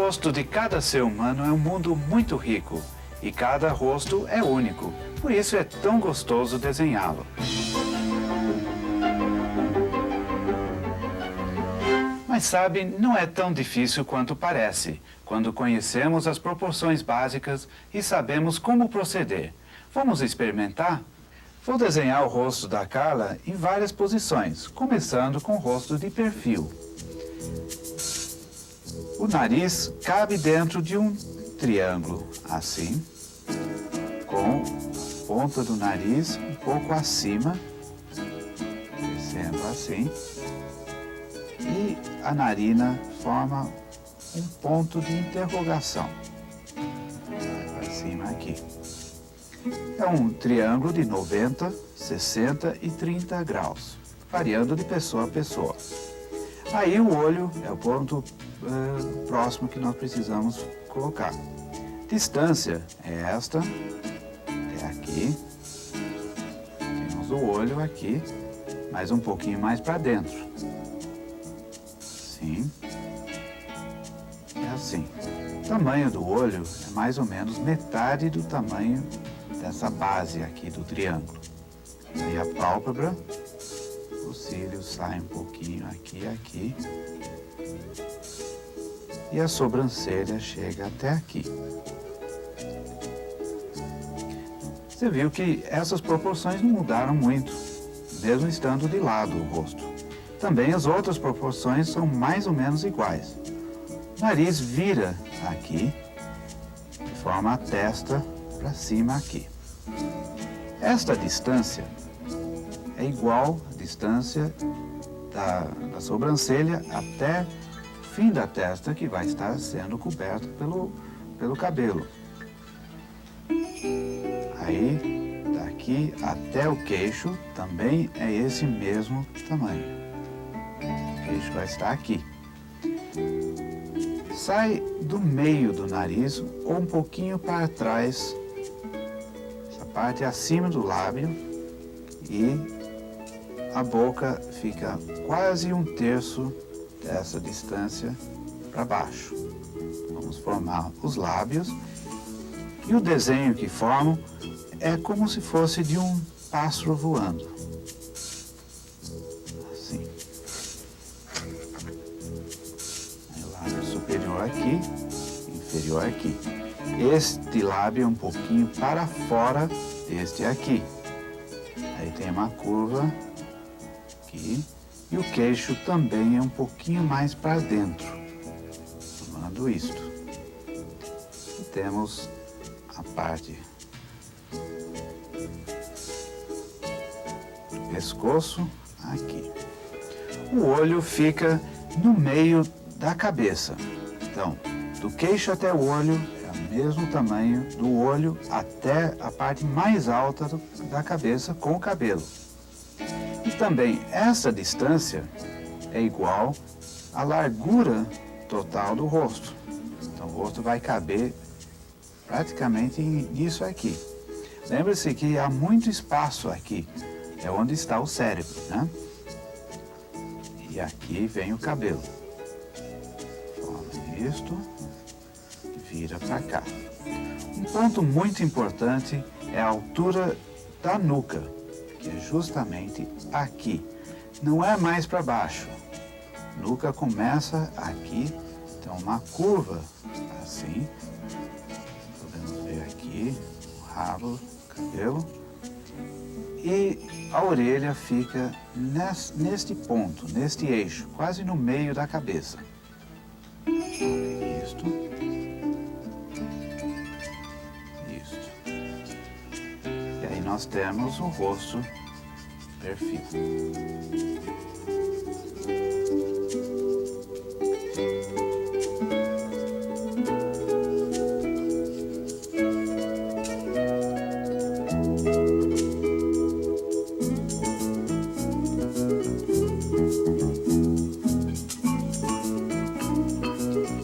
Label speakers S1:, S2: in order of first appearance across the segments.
S1: rosto de cada ser humano é um mundo muito rico e cada rosto é único, por isso é tão gostoso desenhá-lo. Mas sabe, não é tão difícil quanto parece, quando conhecemos as proporções básicas e sabemos como proceder. Vamos experimentar? Vou desenhar o rosto da Carla em várias posições, começando com o rosto de perfil. O nariz cabe dentro de um triângulo, assim, com a ponta do nariz um pouco acima, descendo assim, e a narina forma um ponto de interrogação. Vai para cima aqui. É um triângulo de 90, 60 e 30 graus, variando de pessoa a pessoa. Aí o olho é o ponto próximo que nós precisamos colocar. Distância é esta, até aqui. Temos o olho aqui, mas um pouquinho mais para dentro. Assim. É assim. O tamanho do olho é mais ou menos metade do tamanho dessa base aqui do triângulo. Aí a pálpebra, os cílios saem um pouquinho aqui e aqui. E a sobrancelha chega até aqui. Você viu que essas proporções não mudaram muito, mesmo estando de lado o rosto. Também as outras proporções são mais ou menos iguais. O nariz vira aqui, e forma a testa para cima aqui. Esta distância é igual à distância da sobrancelha até o fim da testa, que vai estar sendo coberto pelo cabelo. Aí, daqui até o queixo, também é esse mesmo tamanho. O queixo vai estar aqui. Sai do meio do nariz ou um pouquinho para trás, essa parte acima do lábio, e a boca fica quase um terço dessa distância para baixo. Vamos formar os lábios e o desenho que formam é como se fosse de um pássaro voando. Assim. O lábio superior aqui, inferior aqui. Este lábio é um pouquinho para fora deste aqui. Aí tem uma curva aqui. E o queixo também é um pouquinho mais para dentro, formando isto. E temos a parte do pescoço aqui. O olho fica no meio da cabeça. Então, do queixo até o olho é o mesmo tamanho do olho até a parte mais alta da cabeça com o cabelo. E também essa distância é igual à largura total do rosto. Então o rosto vai caber praticamente nisso aqui. Lembre-se que há muito espaço aqui, é onde está o cérebro, né? E aqui vem o cabelo. Forma isto, vira para cá. Um ponto muito importante é a altura da nuca, que é justamente aqui. Não é mais para baixo. Nuca começa aqui, então uma curva assim. Podemos ver aqui o rabo, o cabelo. E a orelha fica neste ponto, neste eixo, quase no meio da cabeça. Isto. Isto. E aí nós temos o rosto perfil.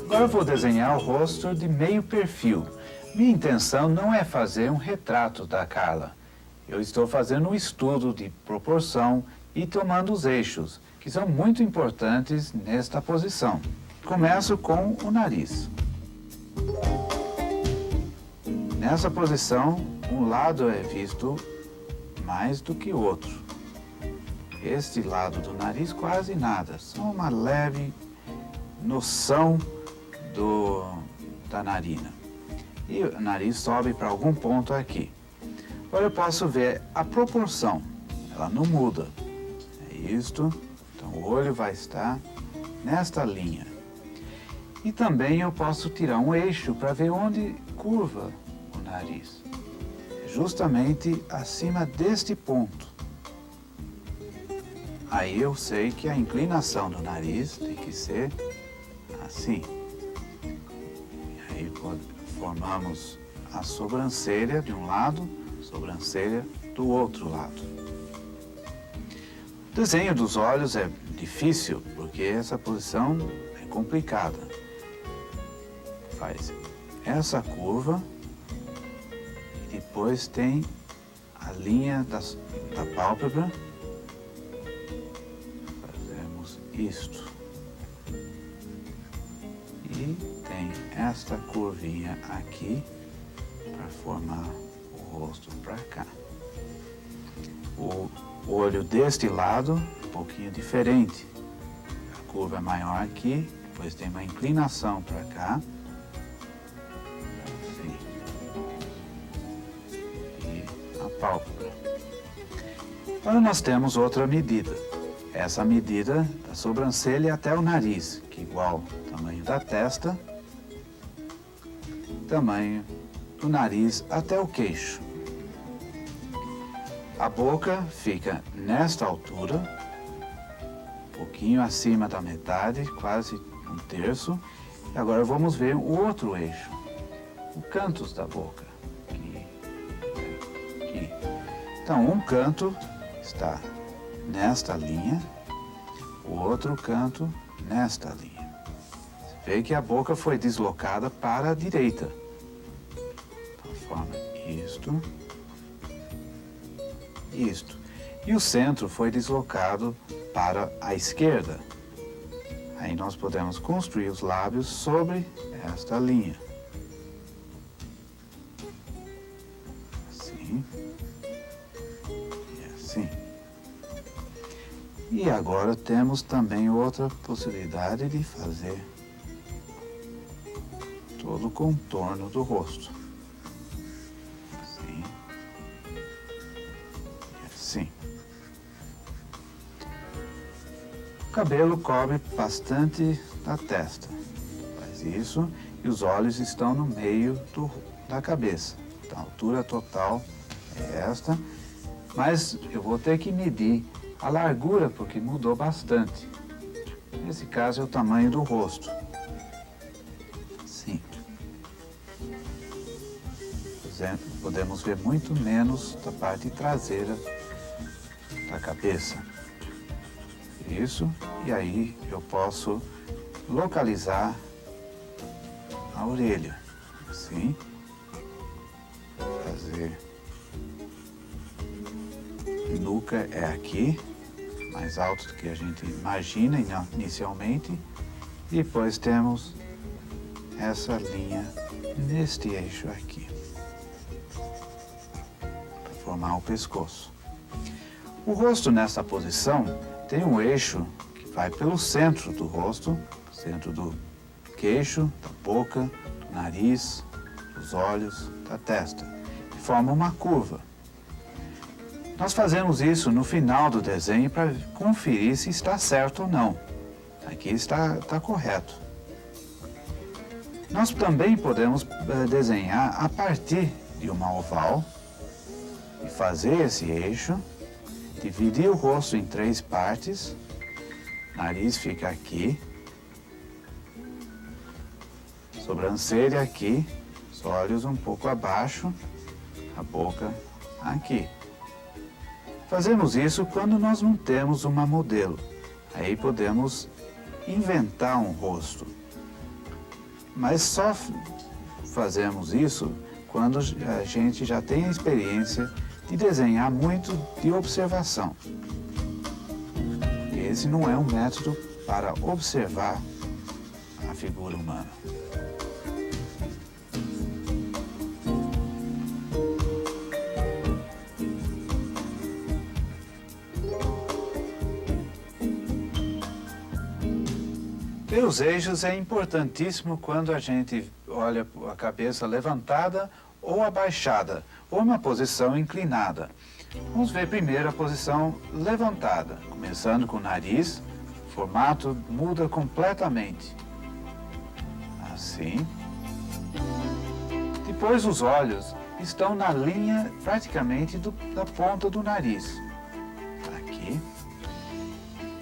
S1: Agora eu vou desenhar o rosto de meio perfil. Minha intenção não é fazer um retrato da Carla. Eu estou fazendo um estudo de proporção e tomando os eixos, que são muito importantes nesta posição. Começo com o nariz. Nessa posição, um lado é visto mais do que o outro. Este lado do nariz quase nada, só uma leve noção da narina. E o nariz sobe para algum ponto aqui. Agora eu posso ver a proporção, ela não muda. É isto, então o olho vai estar nesta linha. E também eu posso tirar um eixo para ver onde curva o nariz. Justamente acima deste ponto. Aí eu sei que a inclinação do nariz tem que ser assim. E aí formamos a sobrancelha de um lado, sobrancelha do outro lado. O desenho dos olhos é difícil porque essa posição é complicada. Faz essa curva e depois tem a linha da pálpebra. Fazemos isto. E tem esta curvinha aqui para formar o rosto para cá. O olho deste lado é um pouquinho diferente. A curva é maior aqui, depois tem uma inclinação para cá. Assim. E a pálpebra. Agora nós temos outra medida. Essa medida da sobrancelha até o nariz, que é igual ao tamanho da testa, tamanho do nariz até o queixo. A boca fica nesta altura, um pouquinho acima da metade, quase um terço. E agora vamos ver o outro eixo, o canto da boca. Aqui. Então, um canto está nesta linha, o outro canto nesta linha. Você vê que a boca foi deslocada para a direita. Então, forma isto. Isto. E o centro foi deslocado para a esquerda. Aí nós podemos construir os lábios sobre esta linha. Assim. E assim. E agora temos também outra possibilidade de fazer todo o contorno do rosto. Assim. E assim. O cabelo cobre bastante da testa. Faz isso e os olhos estão no meio da cabeça. Então a altura total é esta, mas eu vou ter que medir a largura porque mudou bastante. Nesse caso é o tamanho do rosto. Sim. Por exemplo, podemos ver muito menos da parte traseira da cabeça. Isso, e aí eu posso localizar a orelha. Assim. Fazer. Nuca é aqui, mais alto do que a gente imagina inicialmente. E depois temos essa linha neste eixo aqui, para formar o pescoço. O rosto nessa posição tem um eixo que vai pelo centro do rosto, centro do queixo, da boca, do nariz, dos olhos, da testa, e forma uma curva. Nós fazemos isso no final do desenho para conferir se está certo ou não. Aqui está correto. Nós também podemos desenhar a partir de uma oval e fazer esse eixo, dividir o rosto em 3 partes, nariz fica aqui, sobrancelha aqui, os olhos um pouco abaixo, a boca aqui. Fazemos isso quando nós não temos uma modelo. Aí podemos inventar um rosto. Mas só fazemos isso quando a gente já tem a experiência de desenhar muito de observação. Esse não é um método para observar a figura humana. Ver os eixos é importantíssimo quando a gente olha a cabeça levantada ou abaixada, ou uma posição inclinada. Vamos ver primeiro a posição levantada, começando com o nariz, o formato muda completamente. Assim. Depois os olhos estão na linha praticamente da ponta do nariz. Aqui.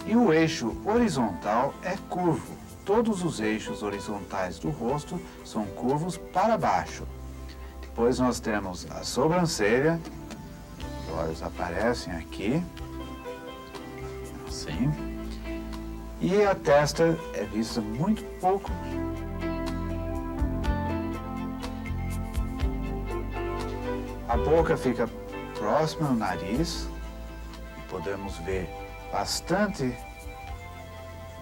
S1: E o eixo horizontal é curvo. Todos os eixos horizontais do rosto são curvos para baixo. Depois nós temos a sobrancelha. Os olhos aparecem aqui. Assim. E a testa é vista muito pouco. A boca fica próxima ao nariz. Podemos ver bastante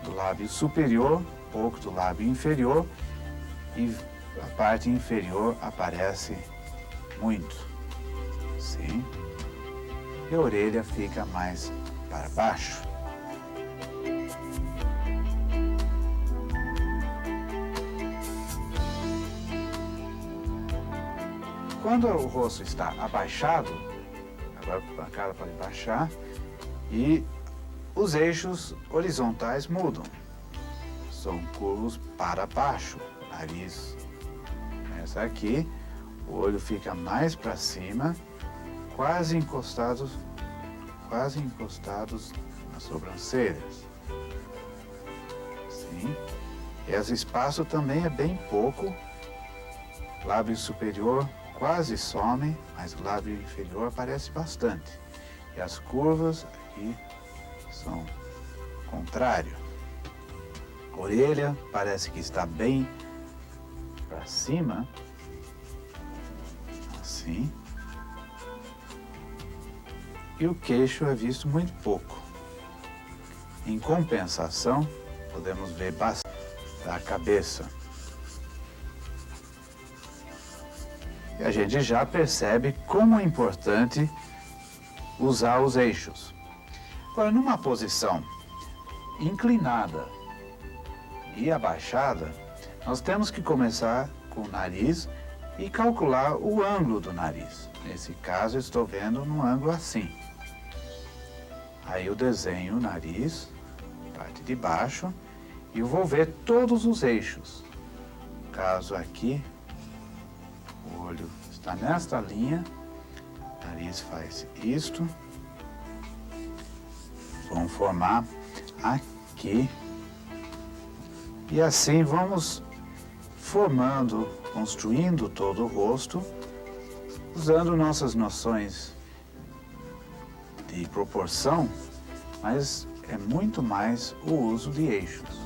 S1: do lábio superior, pouco do lábio inferior, e a parte inferior aparece muito. Sim. E a orelha fica mais para baixo. Quando o rosto está abaixado, agora a cara pode baixar, e os eixos horizontais mudam. São curvos para baixo. O nariz começa aqui, o olho fica mais para cima, quase encostados nas sobrancelhas. Assim. E esse espaço também é bem pouco. Lábio superior quase some, mas o lábio inferior aparece bastante. E as curvas aqui são o contrário. A orelha parece que está bem para cima, assim. E o queixo é visto muito pouco. Em compensação, podemos ver bastante da cabeça. E a gente já percebe como é importante usar os eixos. Agora, numa posição inclinada e abaixada, nós temos que começar com o nariz e calcular o ângulo do nariz. Nesse caso, eu estou vendo num ângulo assim. Aí eu desenho o nariz, parte de baixo, e eu vou ver todos os eixos. No caso aqui, o olho está nesta linha, o nariz faz isto. Vamos formar aqui. E assim vamos formando, construindo todo o rosto, usando nossas noções de proporção, mas é muito mais o uso de eixos.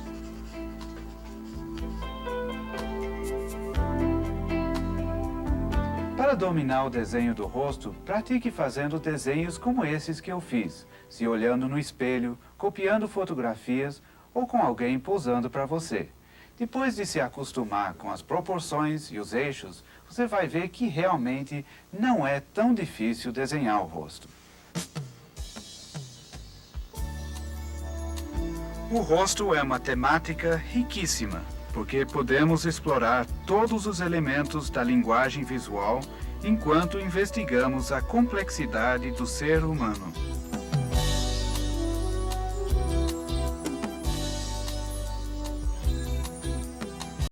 S1: Para dominar o desenho do rosto, pratique fazendo desenhos como esses que eu fiz, se olhando no espelho, copiando fotografias ou com alguém posando para você. Depois de se acostumar com as proporções e os eixos, você vai ver que realmente não é tão difícil desenhar o rosto. O rosto é uma temática riquíssima, porque podemos explorar todos os elementos da linguagem visual enquanto investigamos a complexidade do ser humano.